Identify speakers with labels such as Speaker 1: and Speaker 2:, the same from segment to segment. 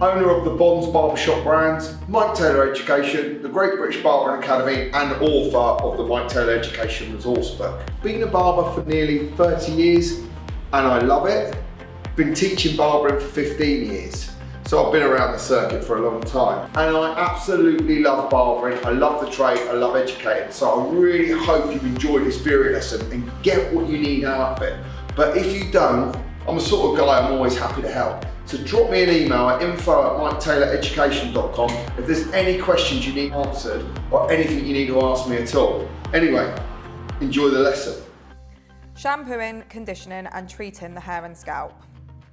Speaker 1: owner of the Bonds Barbershop brands, Mike Taylor Education, the Great British Barbering Academy, and author of the Mike Taylor Education Resource Book. Been a barber for nearly 30 years and I love it. Been teaching barbering for 15 years. So I've been around the circuit for a long time. And I absolutely love barbering, I love the trade, I love educating. So I really hope you enjoy this theory lesson and get what you need out of it. But if you don't, I'm the sort of guy I'm always happy to help. So drop me an email at info@miketayloreducation.com if there's any questions you need answered or anything you need to ask me at all. Anyway, enjoy the lesson.
Speaker 2: Shampooing, conditioning and treating the hair and scalp.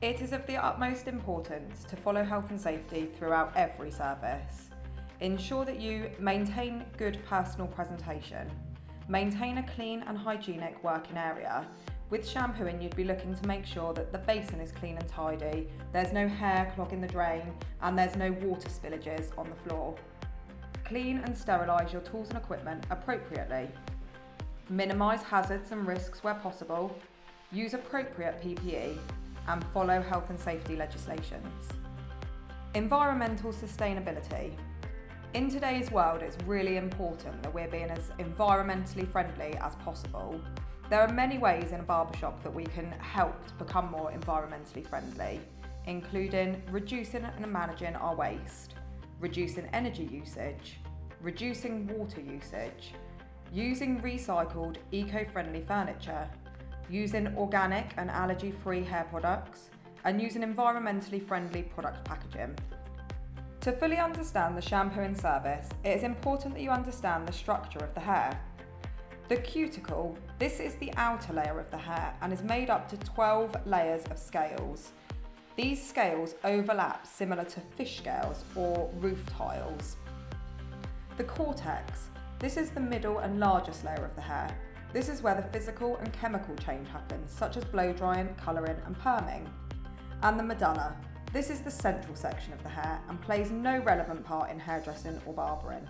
Speaker 2: It is of the utmost importance to follow health and safety throughout every service. Ensure that you maintain good personal presentation. Maintain a clean and hygienic working area. With shampooing, you'd be looking to make sure that the basin is clean and tidy, there's no hair clogging the drain, and there's no water spillages on the floor. Clean and sterilise your tools and equipment appropriately. Minimise hazards and risks where possible. Use appropriate PPE and follow health and safety legislations. Environmental sustainability. In today's world, it's really important that we're being as environmentally friendly as possible. There are many ways in a barbershop that we can help to become more environmentally friendly, including reducing and managing our waste, reducing energy usage, reducing water usage, using recycled eco-friendly furniture, using organic and allergy-free hair products, and using environmentally friendly product packaging. To fully understand the shampooing service, it is important that you understand the structure of the hair. The cuticle, this is the outer layer of the hair and is made up to 12 layers of scales. These scales overlap similar to fish scales or roof tiles. The cortex, this is the middle and largest layer of the hair. This is where the physical and chemical change happens, such as blow drying, colouring and perming. And the medulla, this is the central section of the hair and plays no relevant part in hairdressing or barbering.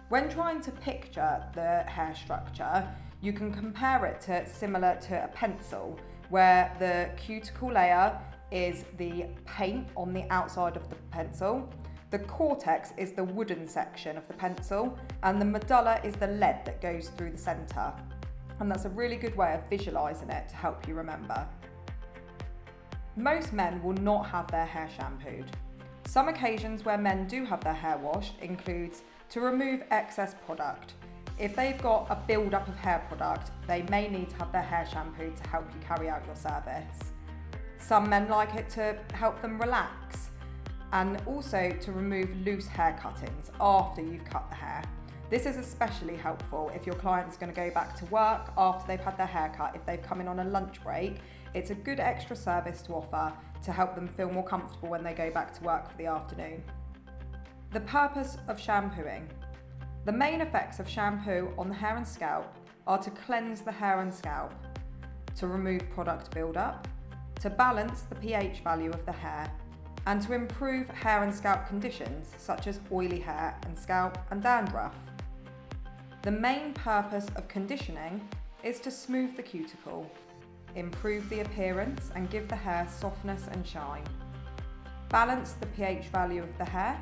Speaker 2: When trying to picture the hair structure, you can compare it to similar to a pencil, where the cuticle layer is the paint on the outside of the pencil, the cortex is the wooden section of the pencil, and the medulla is the lead that goes through the centre. And that's a really good way of visualising it to help you remember. Most men will not have their hair shampooed. Some occasions where men do have their hair washed includes to remove excess product. If they've got a build-up of hair product, they may need to have their hair shampooed to help you carry out your service. Some men like it to help them relax, and also to remove loose hair cuttings after you've cut the hair. This is especially helpful if your client's going to go back to work after they've had their hair cut. If they've come in on a lunch break, it's a good extra service to offer to help them feel more comfortable when they go back to work for the afternoon. The purpose of shampooing. The main effects of shampoo on the hair and scalp are to cleanse the hair and scalp, to remove product buildup, to balance the pH value of the hair, and to improve hair and scalp conditions such as oily hair and scalp and dandruff. The main purpose of conditioning is to smooth the cuticle, improve the appearance and give the hair softness and shine, balance the pH value of the hair,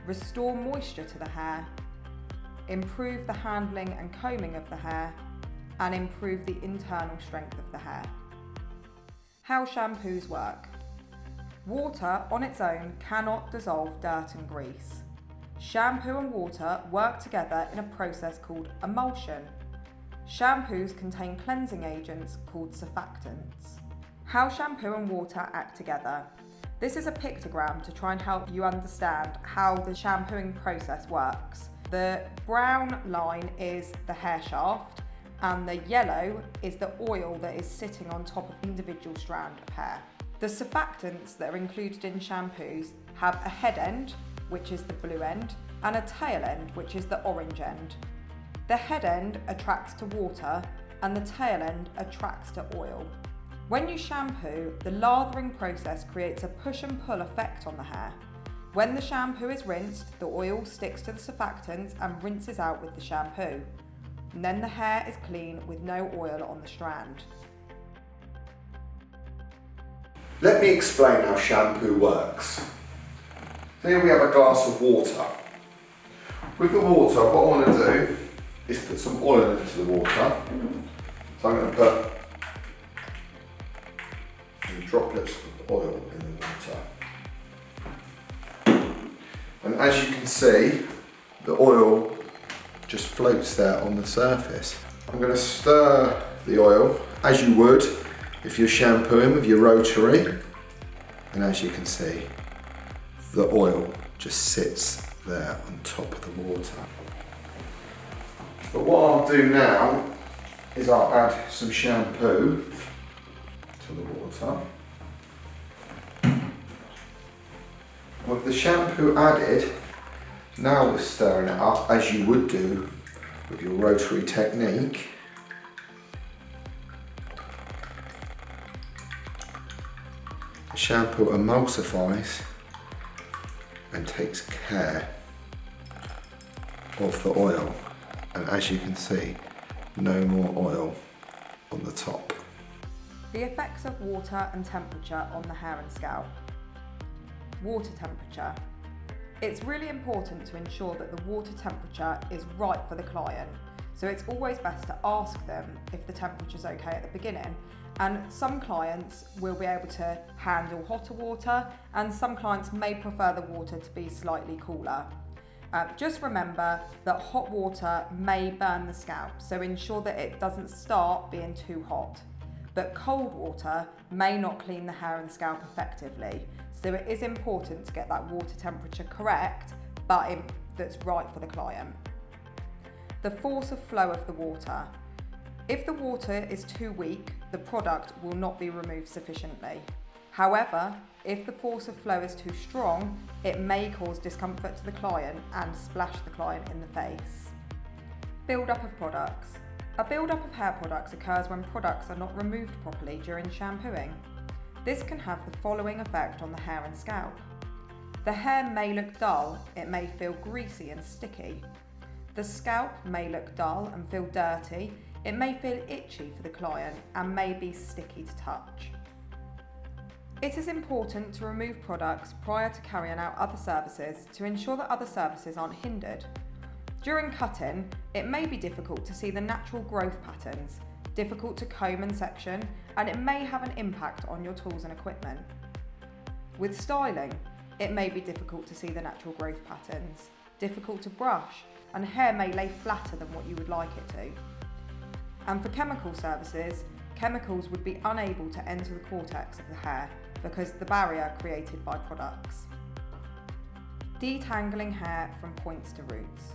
Speaker 2: restore moisture to the hair, improve the handling and combing of the hair, and improve the internal strength of the hair. How shampoos work. Water on its own cannot dissolve dirt and grease. Shampoo and water work together in a process called emulsion. Shampoos contain cleansing agents called surfactants. How shampoo and water act together. This is a pictogram to try and help you understand how the shampooing process works. The brown line is the hair shaft and the yellow is the oil that is sitting on top of individual strand of hair. The surfactants that are included in shampoos have a head end, which is the blue end, and a tail end, which is the orange end. The head end attracts to water and the tail end attracts to oil. When you shampoo, the lathering process creates a push and pull effect on the hair. When the shampoo is rinsed, the oil sticks to the surfactants and rinses out with the shampoo. And then the hair is clean with no oil on the strand.
Speaker 1: Let me explain how shampoo works. So here we have a glass of water. With the water, what I want to do is put some oil into the water. So I'm going to put some droplets of oil in the water. And as you can see, the oil just floats there on the surface. I'm going to stir the oil as you would if you're shampooing with your rotary. And as you can see, the oil just sits there on top of the water. But what I'll do now is I'll add some shampoo to the water. With the shampoo added, now we're stirring it up as you would do with your rotary technique. The shampoo emulsifies and takes care of the oil, and as you can see, no more oil on the top.
Speaker 2: The effects of water and temperature on the hair and scalp. Water temperature. It's really important to ensure that the water temperature is right for the client, so it's always best to ask them if the temperature's okay at the beginning. And some clients will be able to handle hotter water, and some clients may prefer the water to be slightly cooler. Just remember that hot water may burn the scalp, so ensure that it doesn't start being too hot. But cold water may not clean the hair and scalp effectively, so it is important to get that water temperature correct, but that's right for the client. The force of flow of the water. If the water is too weak, the product will not be removed sufficiently. However, if the force of flow is too strong, it may cause discomfort to the client and splash the client in the face. Build-up of products. A build-up of hair products occurs when products are not removed properly during shampooing. This can have the following effect on the hair and scalp. The hair may look dull, it may feel greasy and sticky. The scalp may look dull and feel dirty. It may feel itchy for the client and may be sticky to touch. It is important to remove products prior to carrying out other services to ensure that other services aren't hindered. During cutting, it may be difficult to see the natural growth patterns, difficult to comb and section, and it may have an impact on your tools and equipment. With styling, it may be difficult to see the natural growth patterns, difficult to brush, and hair may lay flatter than what you would like it to. And for chemical services, chemicals would be unable to enter the cortex of the hair because of the barrier created by products. Detangling hair from points to roots.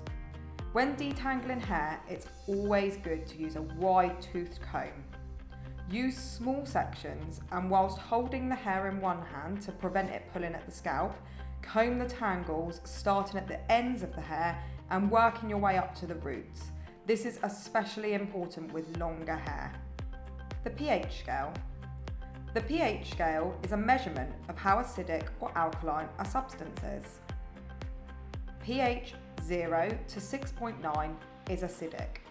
Speaker 2: When detangling hair, it's always good to use a wide-toothed comb. Use small sections, and whilst holding the hair in one hand to prevent it pulling at the scalp, comb the tangles starting at the ends of the hair and working your way up to the roots. This is especially important with longer hair. The pH scale. The pH scale is a measurement of how acidic or alkaline a substance is. pH 0 to 6.9 is acidic,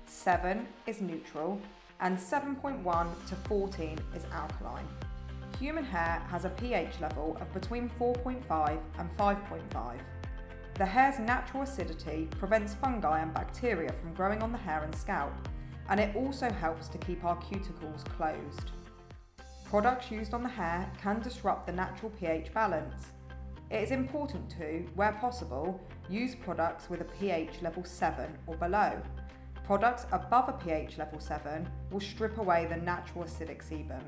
Speaker 2: 7 is neutral, and 7.1 to 14 is alkaline. Human hair has a pH level of between 4.5 and 5.5. The hair's natural acidity prevents fungi and bacteria from growing on the hair and scalp, and it also helps to keep our cuticles closed. Products used on the hair can disrupt the natural pH balance. It is important to, where possible, use products with a pH level 7 or below. Products above a pH level 7 will strip away the natural acidic sebum.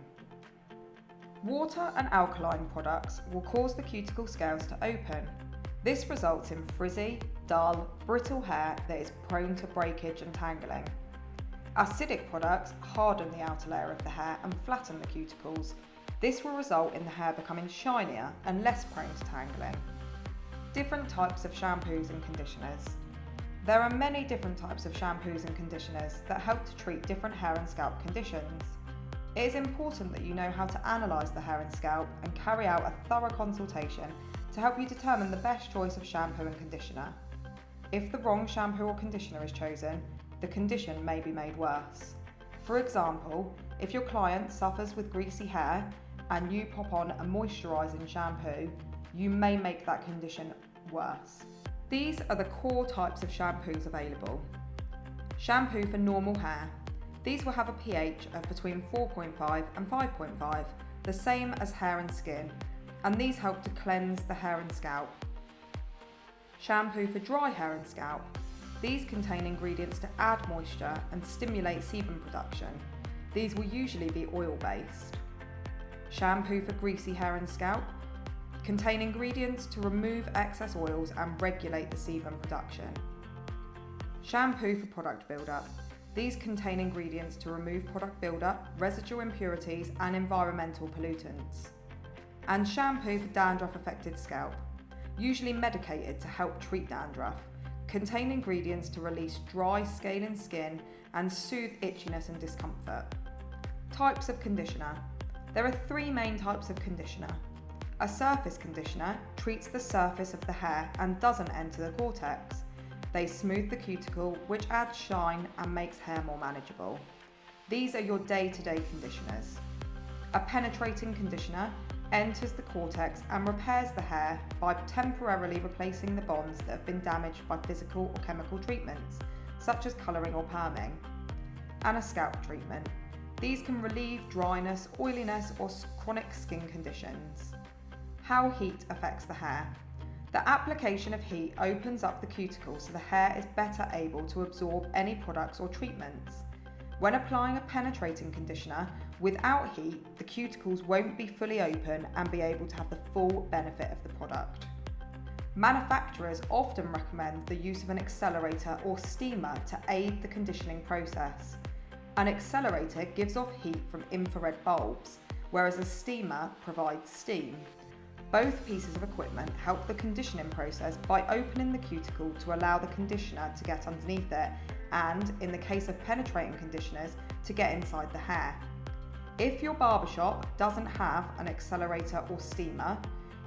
Speaker 2: Water and alkaline products will cause the cuticle scales to open. This results in frizzy, dull, brittle hair that is prone to breakage and tangling. Acidic products harden the outer layer of the hair and flatten the cuticles. This will result in the hair becoming shinier and less prone to tangling. Different types of shampoos and conditioners. There are many different types of shampoos and conditioners that help to treat different hair and scalp conditions. It is important that you know how to analyse the hair and scalp and carry out a thorough consultation to help you determine the best choice of shampoo and conditioner. If the wrong shampoo or conditioner is chosen, the condition may be made worse. For example, if your client suffers with greasy hair and you pop on a moisturising shampoo, you may make that condition worse. These are the core types of shampoos available. Shampoo for normal hair. These will have a pH of between 4.5 and 5.5, the same as hair and skin, and these help to cleanse the hair and scalp. Shampoo for dry hair and scalp. These contain ingredients to add moisture and stimulate sebum production. These will usually be oil-based. Shampoo for greasy hair and scalp. Contain ingredients to remove excess oils and regulate the sebum production. Shampoo for product buildup. These contain ingredients to remove product buildup, residual impurities and environmental pollutants. And shampoo for dandruff-affected scalp. Usually medicated to help treat dandruff. Contain ingredients to release dry, scaling skin and soothe itchiness and discomfort. Types of conditioner. There are 3 main types of conditioner. A surface conditioner treats the surface of the hair and doesn't enter the cortex. They smooth the cuticle, which adds shine and makes hair more manageable. These are your day-to-day conditioners. A penetrating conditioner enters the cortex and repairs the hair by temporarily replacing the bonds that have been damaged by physical or chemical treatments, such as colouring or perming. And a scalp treatment. These can relieve dryness, oiliness or chronic skin conditions. How heat affects the hair. The application of heat opens up the cuticle so the hair is better able to absorb any products or treatments. When applying a penetrating conditioner, without heat, the cuticles won't be fully open and be able to have the full benefit of the product. Manufacturers often recommend the use of an accelerator or steamer to aid the conditioning process. An accelerator gives off heat from infrared bulbs, whereas a steamer provides steam. Both pieces of equipment help the conditioning process by opening the cuticle to allow the conditioner to get underneath it and, in the case of penetrating conditioners, to get inside the hair. If your barbershop doesn't have an accelerator or steamer,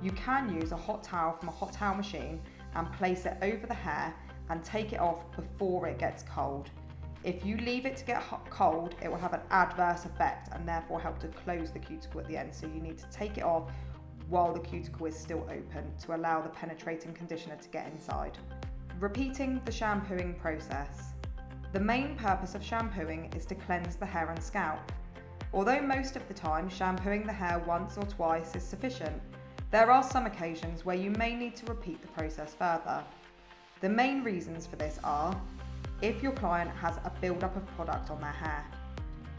Speaker 2: you can use a hot towel from a hot towel machine and place it over the hair and take it off before it gets cold. If you leave it to get cold, it will have an adverse effect and therefore help to close the cuticle at the end, so you need to take it off while the cuticle is still open to allow the penetrating conditioner to get inside. Repeating the shampooing process. The main purpose of shampooing is to cleanse the hair and scalp. Although most of the time shampooing the hair once or twice is sufficient, there are some occasions where you may need to repeat the process further. The main reasons for this are if your client has a buildup of product on their hair,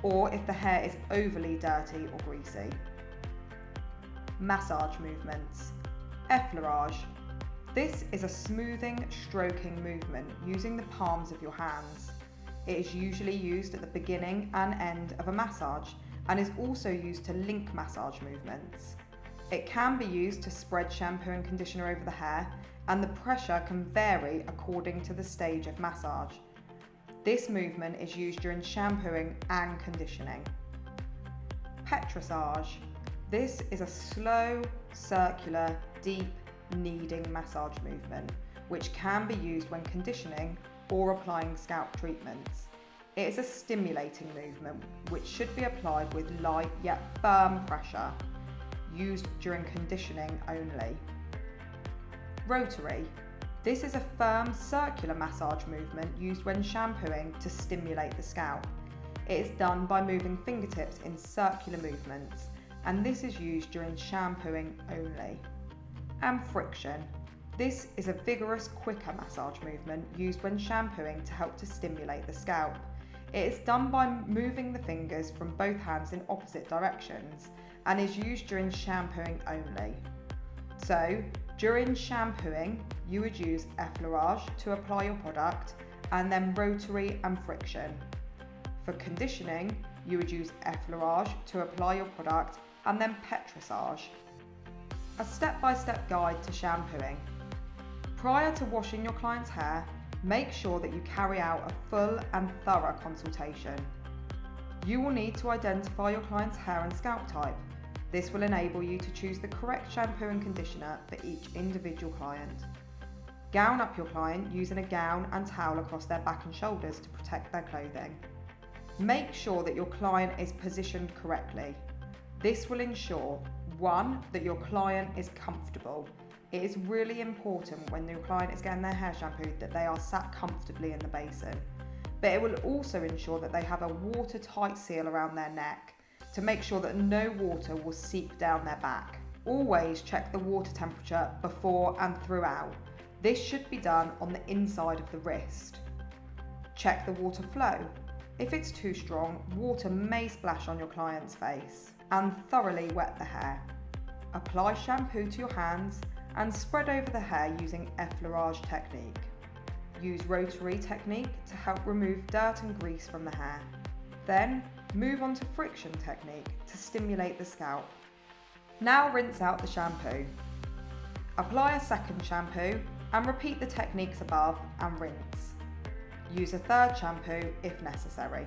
Speaker 2: or if the hair is overly dirty or greasy. Massage movements. Effleurage. This is a smoothing, stroking movement using the palms of your hands. It is usually used at the beginning and end of a massage and is also used to link massage movements. It can be used to spread shampoo and conditioner over the hair, and the pressure can vary according to the stage of massage. This movement is used during shampooing and conditioning. Petrissage. This is a slow, circular, deep, kneading massage movement, which can be used when conditioning or applying scalp treatments. It is a stimulating movement which should be applied with light yet firm pressure, used during conditioning only. Rotary. This is a firm, circular massage movement used when shampooing to stimulate the scalp. It is done by moving fingertips in circular movements, and this is used during shampooing only. And friction. This is a vigorous, quicker massage movement used when shampooing to help to stimulate the scalp. It is done by moving the fingers from both hands in opposite directions and is used during shampooing only. So, during shampooing, you would use effleurage to apply your product and then rotary and friction. For conditioning, you would use effleurage to apply your product and then petrissage. A step-by-step guide to shampooing. Prior to washing your client's hair, make sure that you carry out a full and thorough consultation. You will need to identify your client's hair and scalp type. This will enable you to choose the correct shampoo and conditioner for each individual client. Gown up your client using a gown and towel across their back and shoulders to protect their clothing. Make sure that your client is positioned correctly. This will ensure One, that your client is comfortable. It is really important when your client is getting their hair shampooed that they are sat comfortably in the basin. But it will also ensure that they have a watertight seal around their neck to make sure that no water will seep down their back. Always check the water temperature before and throughout. This should be done on the inside of the wrist. Check the water flow. If it's too strong, water may splash on your client's face. And thoroughly wet the hair. Apply shampoo to your hands and spread over the hair using effleurage technique. Use rotary technique to help remove dirt and grease from the hair. Then move on to friction technique to stimulate the scalp. Now rinse out the shampoo. Apply a second shampoo and repeat the techniques above and rinse. Use a third shampoo if necessary.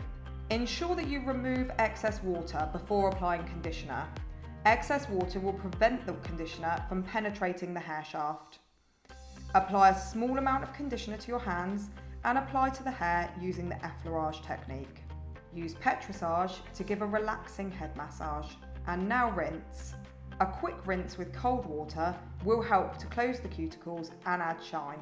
Speaker 2: Ensure that you remove excess water before applying conditioner. Excess water will prevent the conditioner from penetrating the hair shaft. Apply a small amount of conditioner to your hands and apply to the hair using the effleurage technique. Use petrissage to give a relaxing head massage. And now rinse. A quick rinse with cold water will help to close the cuticles and add shine.